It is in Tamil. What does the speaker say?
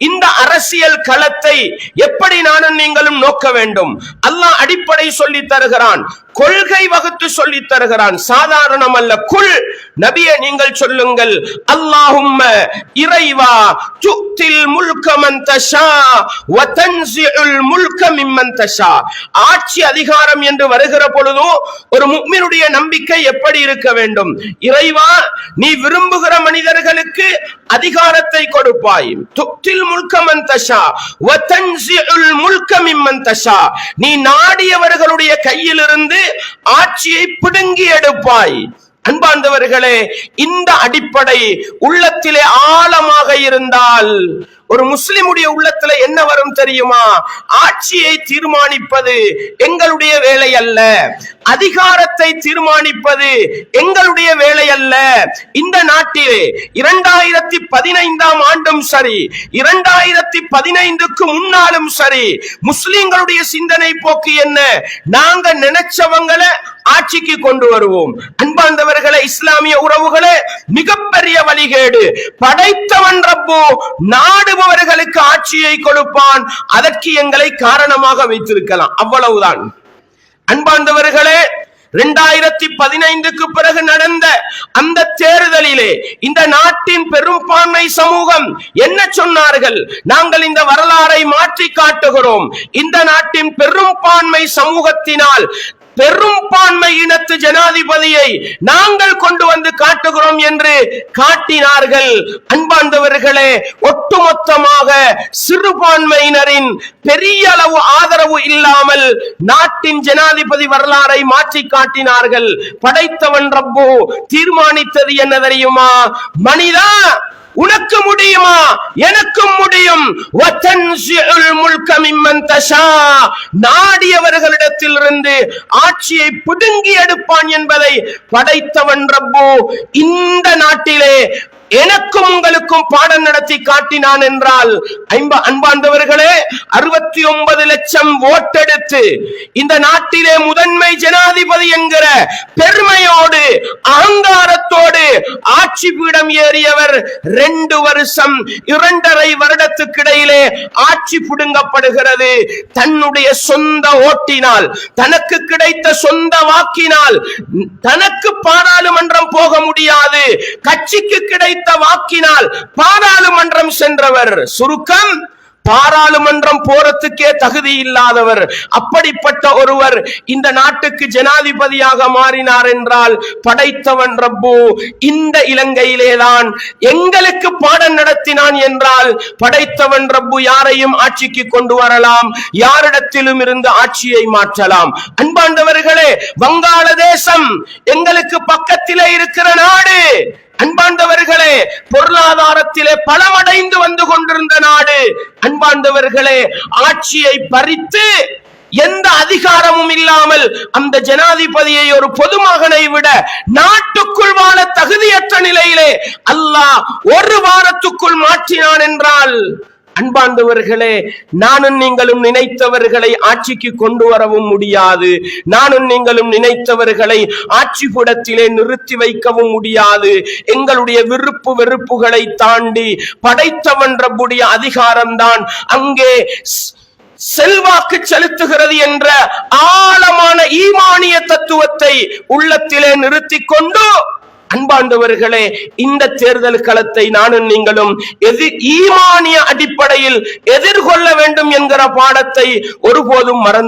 இந்த அரசியல் களத்தை எப்படி நானும் நீங்களும் நோக்க வேண்டும்? அல்லாஹ் அடிப்படை சொல்லி தருகிறான், கொள்கை வகுத்து சொல்லி தருகிறான். சாதாரணம் அல்ல. குல், நபியே நீங்கள் சொல்லுங்கள், அல்லாஹும்ம இறைவா, துக்தில் முல்க மன் தஷா வ தன்ஸிஉல் முல்க மிம்மன் தஷா. ஆட்சி அதிகாரம் என்று வருகிற பொழுது ஒரு முஃமினுடைய நம்பிக்கை எப்படி இருக்க வேண்டும்? இறைவா, நீ விரும்புகிற மனிதர்களுக்கு அதிகாரத்தை கொடுப்பாய். துக்தில் முல்க மன் தஷா வ தன்ஸிஉல் முல்க மிம்மன் தஷா. நீ நாடியவர்களுடைய கையிலிருந்து ஆட்சியை பிடுங்கி எடுப்பாய். அன்பார்ந்தவர்களே, இந்த அடிப்படை உள்ளத்திலே ஆழமாக இருந்தால் ஒரு முஸ்லிமுடைய உள்ளத்துல என்ன வரும் தெரியுமா? ஆட்சியை தீர்மானிப்பது எங்களுடைய வேலை அல்ல, அதிகாரத்தை தீர்மானிப்பது எங்களுடைய வேலை அல்ல. இந்த நாட்டிலே 2015ஆம் ஆண்டும் சரி, 2015க்கு முன்னாலும் சரி, முஸ்லிம்களுடைய சிந்தனை போக்கு என்ன? நாங்க நினைச்சவங்களை ஆட்சிக்கு கொண்டு வருவோம். அன்பார்ந்தவர்களே, இஸ்லாமிய உறவுகளே, மிகப்பெரிய வழிகேடு. படைத்தவன் ரப்பு நாடுபவர்களுக்கு ஆட்சியை கொடுப்பான், அதற்கு எங்களை காரணமாக வைத்திருக்கலாம், அவ்வளவுதான். அன்பார்ந்தவர்களே, 2015க்கு பிறகு நடந்த அந்த தேர்தலிலே இந்த நாட்டின் பெரும்பான்மை சமூகம் என்ன சொன்னார்கள்? நாங்கள் இந்த வரலாறை மாற்றி காட்டுகிறோம். இந்த நாட்டின் பெரும்பான்மை சமூகத்தினால் பெரும்பான்மை இனத்து ஜனாதிபதியை நாங்கள் கொண்டு வந்து காட்டுகிறோம் என்று காட்டினார்கள். அன்பார்ந்தவர்களே, ஒட்டுமொத்தமாக சிறுபான்மையினரின் பெரிய அளவு ஆதரவு இல்லாமல் நாட்டின் ஜனாதிபதி வரலாறை மாற்றி காட்டினார்கள். படைத்தவன் ரப்பு தீர்மானித்தது என்ன தெரியுமா? மனிதா, உனக்கு முடியுமா? எனக்கும் முடியும். நாடியவர்களிடத்திலிருந்து ஆட்சியை பிடுங்கி எடுப்பான் என்பதை படைத்தவன் ரப்பு இந்த நாட்டிலே எனக்கும் உங்களுக்கும் பாடம் நடத்தி காட்டினான் என்றால், அன்பார்ந்தவர்களே, 69 லட்சம் ஓட்டெடுத்து இந்த நாட்டிலே முதன்மை ஜனாதிபதி என்கிற பெருமையோடு அகங்காரத்தோடு ஆட்சி பீடம் ஏறியவர் 2 வருஷம் 2.5 வருடத்துக்கு இடையிலே ஆட்சி பிடுங்கப்படுகிறது. தன்னுடைய சொந்த ஓட்டினால், தனக்கு கிடைத்த சொந்த வாக்கினால் தனக்கு பாராளுமன்றம் போக முடியாது, கட்சிக்கு கிடைத்த வாக்கினால் பாராளுமன்றம் சென்றவர். சுருக்கம், பாராளுமன்றம் போறதுக்கே தகுதி இல்லாதவர். அப்படிப்பட்ட ஒருவர் இந்த நாட்டுக்கு ஜனாதிபதியாக மாறினார் என்றால் படைத்தவன் ரப்பு இந்த இலங்கையிலேதான் எங்களுக்கு பாடம் நடத்தினான் என்றால் படைத்தவன் ரப்பு யாரையும் ஆட்சிக்கு கொண்டு வரலாம், யாரிடத்திலும் இருந்து ஆட்சியை மாற்றலாம். அன்பாண்டவர்களே, வங்காளதேசம் எங்களுக்கு பக்கத்திலே இருக்கிற நாடு. அன்பாண்டவர்களே, பொருளாதாரத்திலே பலமடைந்து வந்து கொண்டிருந்த நாடு. அன்பாண்டவர்களே, ஆட்சியை பறித்து எந்த அதிகாரமும் இல்லாமல் அந்த ஜனாதிபதியை ஒரு பொதுமகனை விட நாட்டுக்குள் வாழ தகுதியற்ற நிலையிலே அல்லாஹ் 1 வாரத்துக்குள் மாற்றினான் என்றால், அன்பார்ந்தவர்களே, நானும் நீங்களும் நினைத்தவர்களை ஆட்சிக்கு கொண்டு வரவும் முடியாது. நானும் நீங்களும் நினைத்தவர்களை ஆட்சி கூடத்திலே நிறுத்தி வைக்கவும் முடியாது. எங்களுடைய விருப்பு வெறுப்புகளை தாண்டி படைத்தவன் ரப்புடைய அதிகாரம்தான் அங்கே செல்வாக்கு செலுத்துகிறது என்ற ஆழமான ஈமானிய தத்துவத்தை உள்ளத்திலே நிறுத்தி கொண்டு, அன்பாண்டவர்களே, இந்த தேர்தல் களத்தை நானும் நீங்களும் ஈமானிய அடிப்படையில் எதிர்கொள்ள வேண்டும் என்கிற பாடத்தை ஒருபோதும் மறந்து